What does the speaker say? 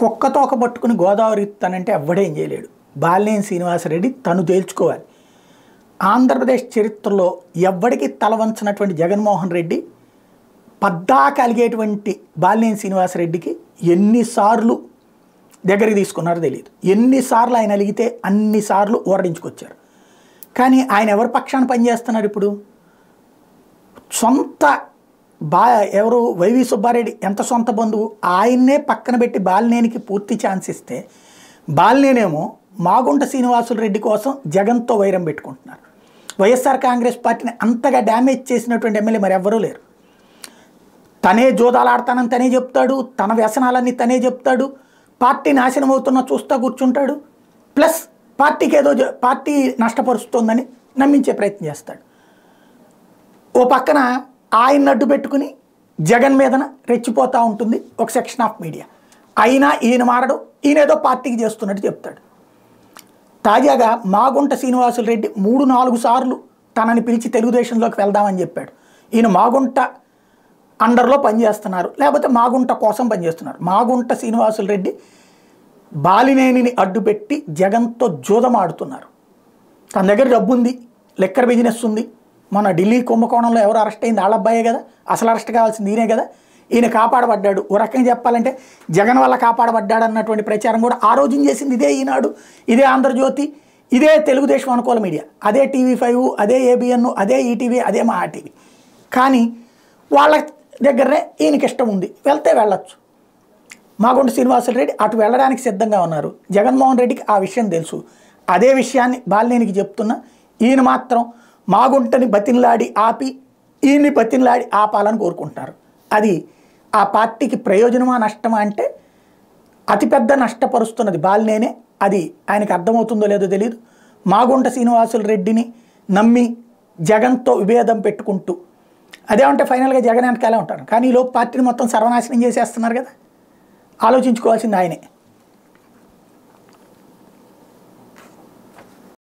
కుక్క తోక పట్టుకుని గోదావరి తనంటే ఎవ్వడేం చేయలేడు. బాలినేని శ్రీనివాసరెడ్డి తను తేల్చుకోవాలి. ఆంధ్రప్రదేశ్ చరిత్రలో ఎవ్వడికి తలవంచినటువంటి జగన్మోహన్ రెడ్డి పద్దా కలిగేటువంటి బాలినేని శ్రీనివాసరెడ్డికి ఎన్నిసార్లు దగ్గరికి తీసుకున్నారో తెలియదు. ఎన్నిసార్లు ఆయన అలిగితే అన్నిసార్లు ఓరడించుకొచ్చారు. కానీ ఆయన ఎవరి పక్షాన పనిచేస్తున్నారు ఇప్పుడు? సొంత ఎవరు వైవి సుబ్బారెడ్డి ఎంత సొంత బంధువు, ఆయన్నే పక్కన పెట్టి బాలినేనికి పూర్తి ఛాన్స్ ఇస్తే బాలినేనేమో మాగుంట శ్రీనివాసులు రెడ్డి కోసం జగన్తో వైరం పెట్టుకుంటున్నారు. వైఎస్ఆర్ కాంగ్రెస్ పార్టీని అంతగా డ్యామేజ్ చేసినటువంటి ఎమ్మెల్యే మరి ఎవ్వరూ లేరు. తనే జోదాలు ఆడతానని తనే చెప్తాడు, తన వ్యసనాలన్నీ తనే చెప్తాడు, పార్టీ నాశనం అవుతున్నా చూస్తూ కూర్చుంటాడు, ప్లస్ పార్టీకి ఏదో పార్టీ నష్టపరుస్తుందని నమ్మించే ప్రయత్నం చేస్తాడు. ఓ పక్కన ఆయన అడ్డు పెట్టుకుని జగన్ మీదన రెచ్చిపోతూ ఉంటుంది ఒక సెక్షన్ ఆఫ్ మీడియా. అయినా ఈయన మారడు, ఈయన ఏదో పార్టీకి చేస్తున్నట్టు చెప్తాడు. తాజాగా మాగుంట శ్రీనివాసులు రెడ్డి 3-4 సార్లు తనని పిలిచి తెలుగుదేశంలోకి వెళ్దామని చెప్పాడు. ఈయన మాగుంట అండర్లో పనిచేస్తున్నారు, లేకపోతే మాగుంట కోసం పనిచేస్తున్నారు. మాగుంట శ్రీనివాసులు రెడ్డి బాలినేనిని అడ్డుపెట్టి జగన్తో జూదమాడుతున్నారు. తన దగ్గర డబ్బు ఉంది, లెక్కర్ బిజినెస్ ఉంది. మన ఢిల్లీ కుంభకోణంలో ఎవరు అరెస్ట్ అయింది? వాళ్ళబ్బాయే కదా. అసలు అరెస్ట్ కావాల్సింది ఈయనే కదా. ఈయన కాపాడబడ్డాడు. ఓ రకంగా చెప్పాలంటే జగన్ వల్ల కాపాడబడ్డాడు అన్నటువంటి ప్రచారం కూడా ఆ రోజున చేసింది ఇదే ఈనాడు, ఇదే ఆంధ్రజ్యోతి, ఇదే తెలుగుదేశం అనుకూల మీడియా, అదే TV5, అదే ABN, అదే ఈటీవీ, అదే మా ఆర్టీవీ. కానీ వాళ్ళ దగ్గరనే ఈయనకి ఇష్టం ఉంది, వెళ్తే వెళ్ళొచ్చు. మాగుంట శ్రీనివాసులు రెడ్డి అటు వెళ్ళడానికి సిద్ధంగా ఉన్నారు. జగన్మోహన్ రెడ్డికి ఆ విషయం తెలుసు. అదే విషయాన్ని బాలినేనికి చెప్తున్నా ఈయన మాత్రం మాగుంటని బతిన్లాడి ఆపి ఈయన్ని బతిన్లాడి ఆపాలని కోరుకుంటున్నారు. అది ఆ పార్టీకి ప్రయోజనమా నష్టమా అంటే అతిపెద్ద నష్టపరుస్తున్నది బాలినేనే. అది ఆయనకు అర్థమవుతుందో లేదో తెలియదు. మాగుంట శ్రీనివాసులు రెడ్డిని నమ్మి జగన్తో విభేదం పెట్టుకుంటూ అదేమంటే ఫైనల్గా జగన్ వెనకాలే ఉంటారు. కానీ ఈలోపు పార్టీని మొత్తం సర్వనాశనం చేసేస్తున్నారు కదా. ఆలోచించుకోవాల్సింది ఆయనే.